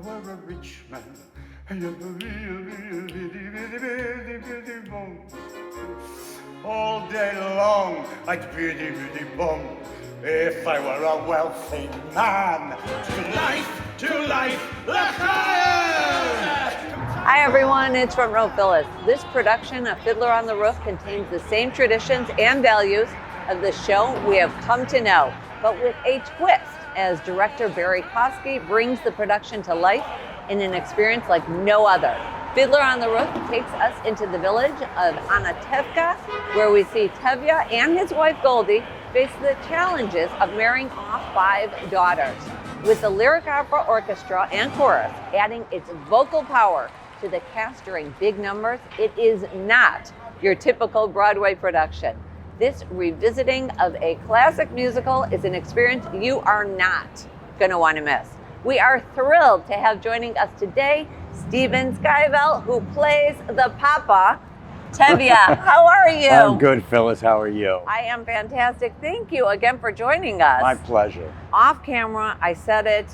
were a rich man, and you're really bum. All day long, I'd really bum if I were a wealthy man. To life, l'chaim! Hi everyone, it's Front Row Phyllis. This production of Fiddler on the Roof contains the same traditions and values of the show we have come to know, but with a twist, as director Barry Kosky brings the production to life in an experience like no other. Fiddler on the Roof takes us into the village of Untitled, where we see Tevye and his wife Goldie face the challenges of marrying off 5 daughters. With the Lyric Opera Orchestra and Chorus adding its vocal power to the cast during big numbers, it is not your typical Broadway production. This revisiting of a classic musical is an experience you are not going to want to miss. We are thrilled to have joining us today Steven Skybell, who plays the Papa, Tevye. How are you? I'm good, Phyllis. How are you? I am fantastic. Thank you again for joining us. My pleasure. Off camera, I said it.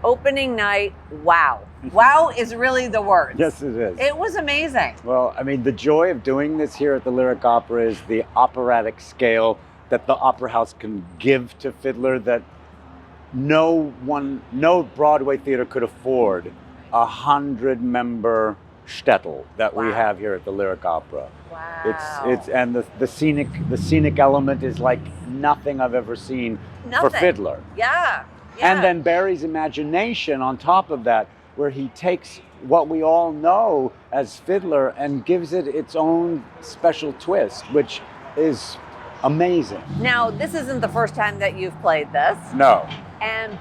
Opening night, wow. Wow is really the word. Yes, it is. It was amazing. Well, I mean, the joy of doing this here at the Lyric Opera is the operatic scale that the Opera House can give to Fiddler that no Broadway theater could afford. 100-member shtetl that we have here at the Lyric Opera. Wow. It's and the scenic element is like nothing I've ever seen for Fiddler. Yeah. And then Barry's imagination on top of that, where he takes what we all know as Fiddler and gives it its own special twist, which is amazing. Now, this isn't the first time that you've played this. No.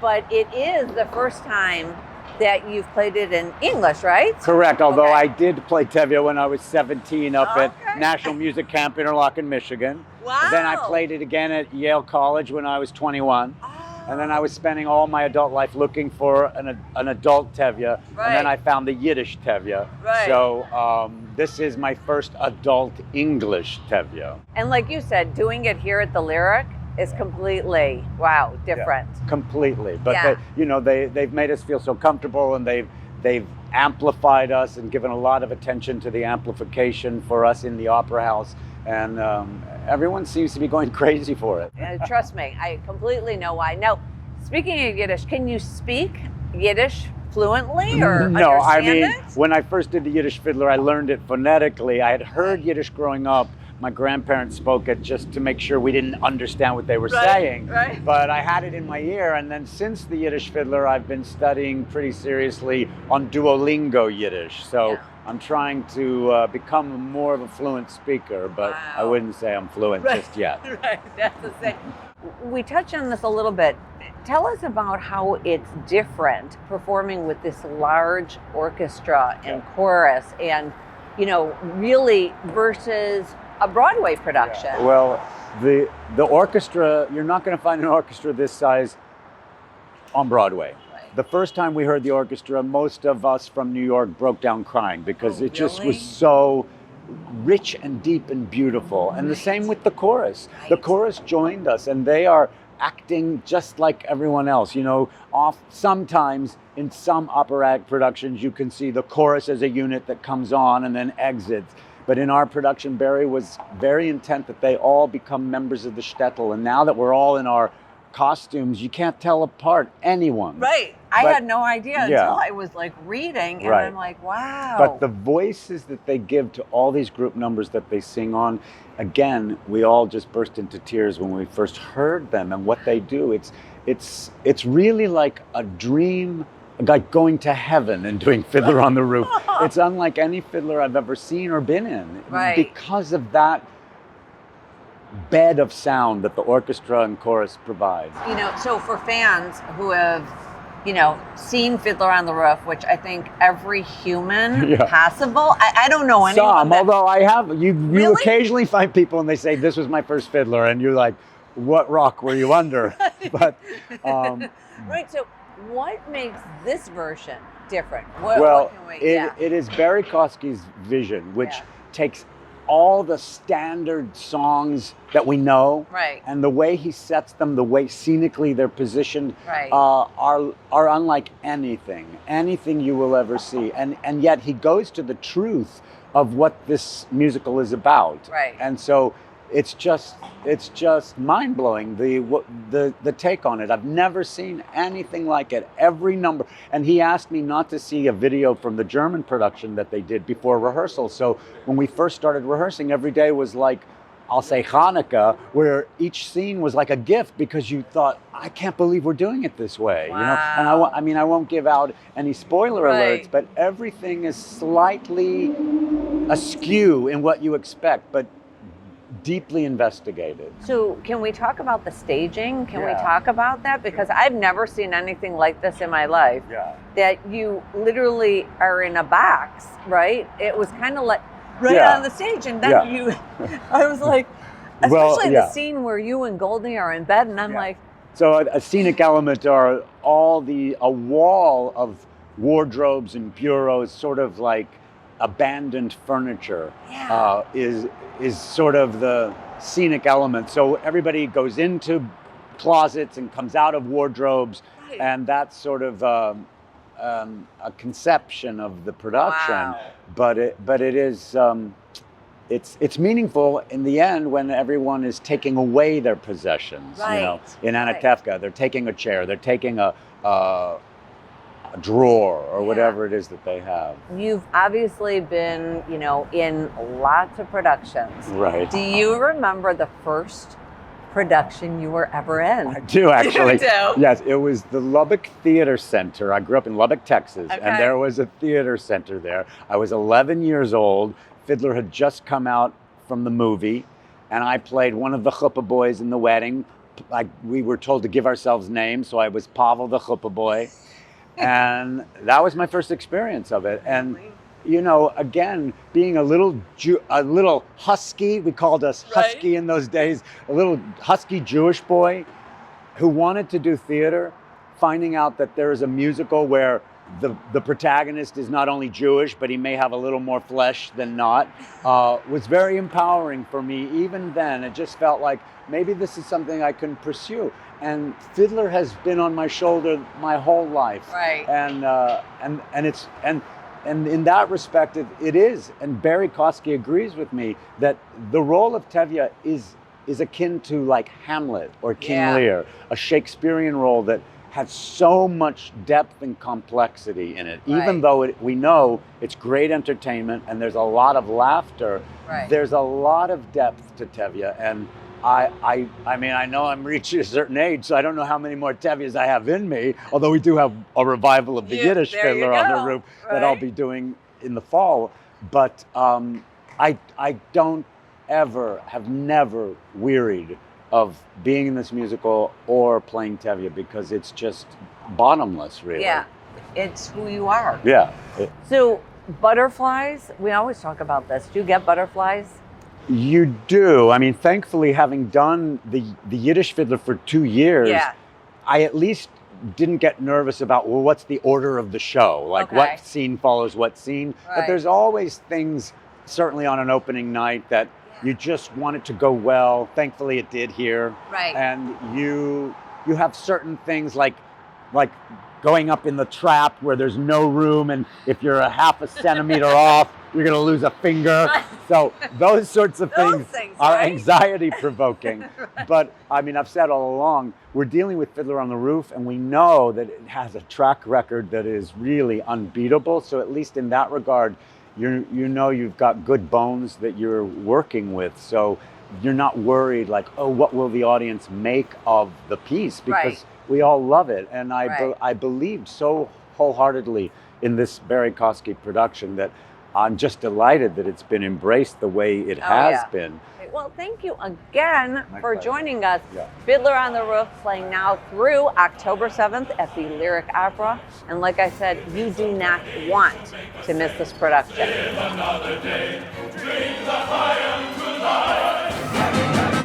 But it is the first time that you've played it in English, right? Correct, although Okay. I did play Tevye when I was 17 up at National Music Camp Interlochen, Michigan. Wow. Then I played it again at Yale College when I was 21. And then I was spending all my adult life looking for an adult Tevye. Right. And then I found the Yiddish Tevye. Right. So this is my first adult English Tevye. And like you said, doing it here at the Lyric is completely, wow, different. Yeah, completely. But Yeah. they've made us feel so comfortable, and they've amplified us and given a lot of attention to the amplification for us in the Opera House. And everyone seems to be going crazy for it. Trust me, I completely know why. Now, speaking of Yiddish, can you speak Yiddish fluently or No, I understand mean, it? when I first did the Yiddish Fiddler, I learned it phonetically. I had heard Yiddish growing up. My grandparents spoke it just to make sure we didn't understand what they were saying. Right. But I had it in my ear, and then since the Yiddish Fiddler, I've been studying pretty seriously on Duolingo Yiddish. So I'm trying to become more of a fluent speaker, but I wouldn't say I'm fluent just yet. Right, that's the thing. We touched on this a little bit. Tell us about how it's different performing with this large orchestra and chorus and, really versus a Broadway production. Yeah. Well, the orchestra, you're not going to find an orchestra this size on Broadway. Right. The first time we heard the orchestra, most of us from New York broke down crying because it just was so rich and deep and beautiful. And the same with the chorus. Right. The chorus joined us, and they are acting just like everyone else. Sometimes in some operatic productions, you can see the chorus as a unit that comes on and then exits. But in our production, Barry was very intent that they all become members of the shtetl. And now that we're all in our costumes, you can't tell apart anyone. Right. I had no idea until I was reading, and I'm like, wow. But the voices that they give to all these group numbers that they sing on, again, we all just burst into tears when we first heard them and what they do. It's really like a dream, like going to heaven and doing Fiddler on the Roof. It's unlike any Fiddler I've ever seen or been in because of that bed of sound that the orchestra and chorus provide. So for fans who have, seen Fiddler on the Roof, which I think every human possible, I don't know anyone. Although I have, you occasionally find people and they say, this was my first Fiddler, and you're like, what rock were you under? But right, so what makes this version different? It is Barry Kosky's vision, which takes all the standard songs that we know, Right. and the way he sets them, the way scenically they're positioned, Right. are unlike anything you will ever see. And yet he goes to the truth of what this musical is about. Right. And so it's just mind blowing, the take on it. I've never seen anything like it. Every number, and he asked me not to see a video from the German production that they did before rehearsal. So when we first started rehearsing, every day was like, I'll say Hanukkah, where each scene was like a gift, because you thought, I can't believe we're doing it this way. Wow. You know, and I won't give out any spoiler Right. alerts, but everything is slightly askew in what you expect, but deeply investigated. So can we talk about the staging? Can we Yeah. talk about that? Because I've never seen anything like this in my life. Yeah. That you literally are in a box, right? It was kind of like right Yeah. on the stage, and then Yeah. I was like, Well, especially yeah. the scene where you and Goldie are in bed, and I'm Yeah. like, So a scenic element are a wall of wardrobes and bureaus, sort of like abandoned furniture, Yeah. is sort of the scenic element. So everybody goes into closets and comes out of wardrobes, Right. and that's sort of a conception of the production. Wow. But it is. It's meaningful in the end when everyone is taking away their possessions. You know, Right, in right. Anatevka, they're taking a chair, they're taking a drawer or Yeah. whatever it is that they have. You've obviously been, in lots of productions. Right. Do you remember the first production you were ever in? I do actually. You do? Yes, it was the Lubbock Theater Center. I grew up in Lubbock, Texas, Okay. and there was a theater center there. I was 11 years old. Fiddler had just come out from the movie, and I played one of the chuppah boys in the wedding. We were told to give ourselves names, so I was Pavel the chuppah boy. And that was my first experience of it. And again, being a little husky, we called us husky in those days, a little husky Jewish boy who wanted to do theater, finding out that there is a musical where the protagonist is not only Jewish, but he may have a little more flesh than not, was very empowering for me. Even then, it just felt like maybe this is something I can pursue. And Fiddler has been on my shoulder my whole life. Right. And in that respect, it is. And Barry Kosky agrees with me that the role of Tevye is akin to like Hamlet or King Yeah. Lear, a Shakespearean role that has so much depth and complexity in it. Right. Even though we know it's great entertainment and there's a lot of laughter, Right. there's a lot of depth to Tevye. And I mean, I know I'm reaching a certain age, so I don't know how many more Tevyes I have in me, although we do have a revival of the Yeah, Yiddish there you Fiddler on the go, Roof that I'll right? be doing in the fall. But I don't have never wearied of being in this musical or playing Tevye, because it's just bottomless, really. Yeah, it's who you are. Yeah. So butterflies, we always talk about this. Do you get butterflies? You do. I mean, thankfully, having done the Yiddish Fiddler for 2 years, Yeah. I at least didn't get nervous about, well, what's the order of the show? Like, Okay. what scene follows what scene? Right. But there's always things, certainly on an opening night, that you just want it to go well. Thankfully, it did here. Right. And you have certain things like going up in the trap where there's no room, and if you're a half a centimeter off, you're going to lose a finger. So those sorts of Those things, things, are right? anxiety provoking. But I mean, I've said all along, we're dealing with Fiddler on the Roof, and we know that it has a track record that is really unbeatable. So at least in that regard, you know you've got good bones that you're working with. So you're not worried like, oh, what will the audience make of the piece? Because Right. we all love it. And Right. I believed so wholeheartedly in this Barry Kosky production that I'm just delighted that it's been embraced the way it has yeah. been. Well, thank you again My for pleasure. joining us. Yeah. Fiddler on the Roof, playing now through October 7th at the Lyric Opera. And like I said, you do not want to miss this production. Another day brings a triumph to life.